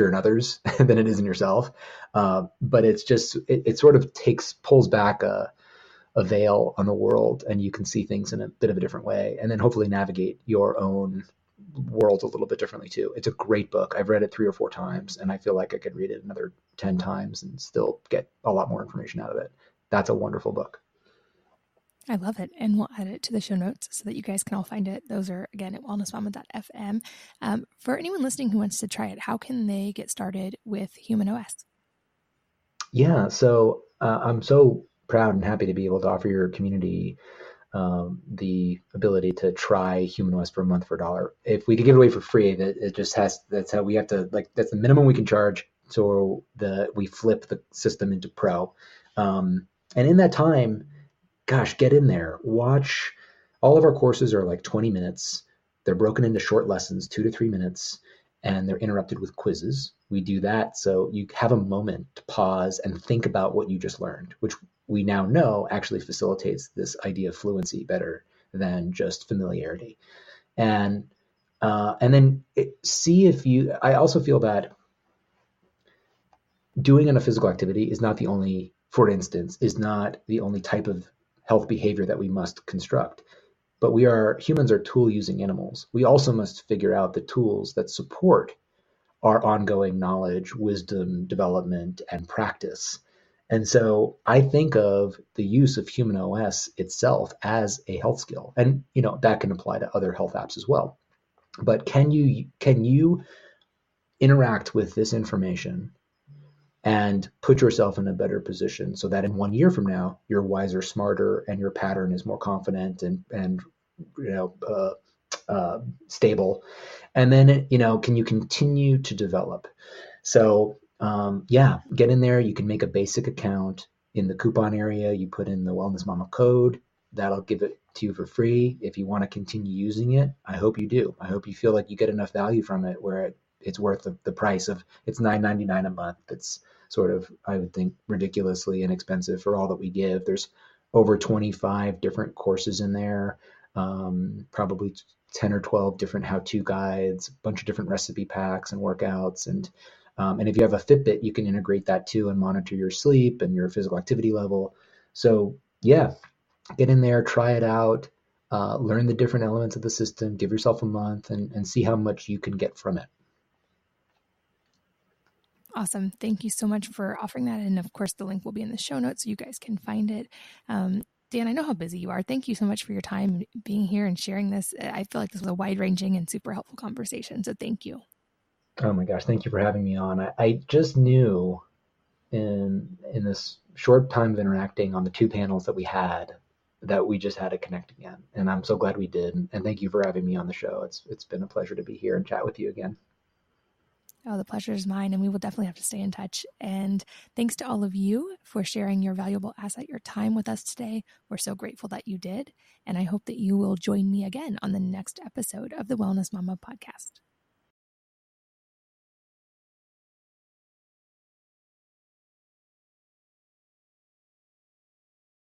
in others than it is in yourself. But it's just, it sort of pulls back a veil on the world and you can see things in a bit of a different way, and then hopefully navigate your own world a little bit differently too. It's a great book. I've read it 3 or 4 times and I feel like I could read it another 10 times and still get a lot more information out of it. That's a wonderful book. I love it. And we'll add it to the show notes so that you guys can all find it. Those are, again, at wellnessmama.fm. For anyone listening who wants to try it, how can they get started with Human OS? Yeah, so I'm so proud and happy to be able to offer your community the ability to try Human OS for a month for $1. If we could give it away for free, that's how we have to, like, that's the minimum we can charge. So we flip the system into Pro. And in that time, gosh, get in there, watch. All of our courses are like 20 minutes. They're broken into short lessons, 2 to 3 minutes, and they're interrupted with quizzes. We do that so you have a moment to pause and think about what you just learned, which we now know actually facilitates this idea of fluency better than just familiarity. And then see if you. I also feel that doing a physical activity is not the only, for instance, is not the only type of health behavior that we must construct. But humans are tool-using animals. We also must figure out the tools that support our ongoing knowledge, wisdom, development, and practice. And so I think of the use of Human OS itself as a health skill. And that can apply to other health apps as well. But can you interact with this information and put yourself in a better position so that in 1 year from now, you're wiser, smarter, and your pattern is more confident and stable. And then, can you continue to develop? So, get in there. You can make a basic account. In the coupon area, you put in the Wellness Mama code. That'll give it to you for free. If you want to continue using it, I hope you do. I hope you feel like you get enough value from it where it's worth the price of, it's $9.99 a month. It's sort of, I would think, ridiculously inexpensive for all that we give. There's over 25 different courses in there, probably 10 or 12 different how-to guides, a bunch of different recipe packs and workouts. And if you have a Fitbit, you can integrate that too and monitor your sleep and your physical activity level. So yeah, get in there, try it out, learn the different elements of the system, give yourself a month and see how much you can get from it. Awesome. Thank you so much for offering that. And of course, the link will be in the show notes so you guys can find it. Dan, I know how busy you are. Thank you so much for your time being here and sharing this. I feel like this was a wide-ranging and super helpful conversation. So thank you. Oh my gosh, thank you for having me on. I just knew in this short time of interacting on the 2 panels that we had that we just had to connect again. And I'm so glad we did. And thank you for having me on the show. It's been a pleasure to be here and chat with you again. Oh, the pleasure is mine, and we will definitely have to stay in touch. And thanks to all of you for sharing your valuable asset, your time with us today. We're so grateful that you did. And I hope that you will join me again on the next episode of the Wellness Mama podcast.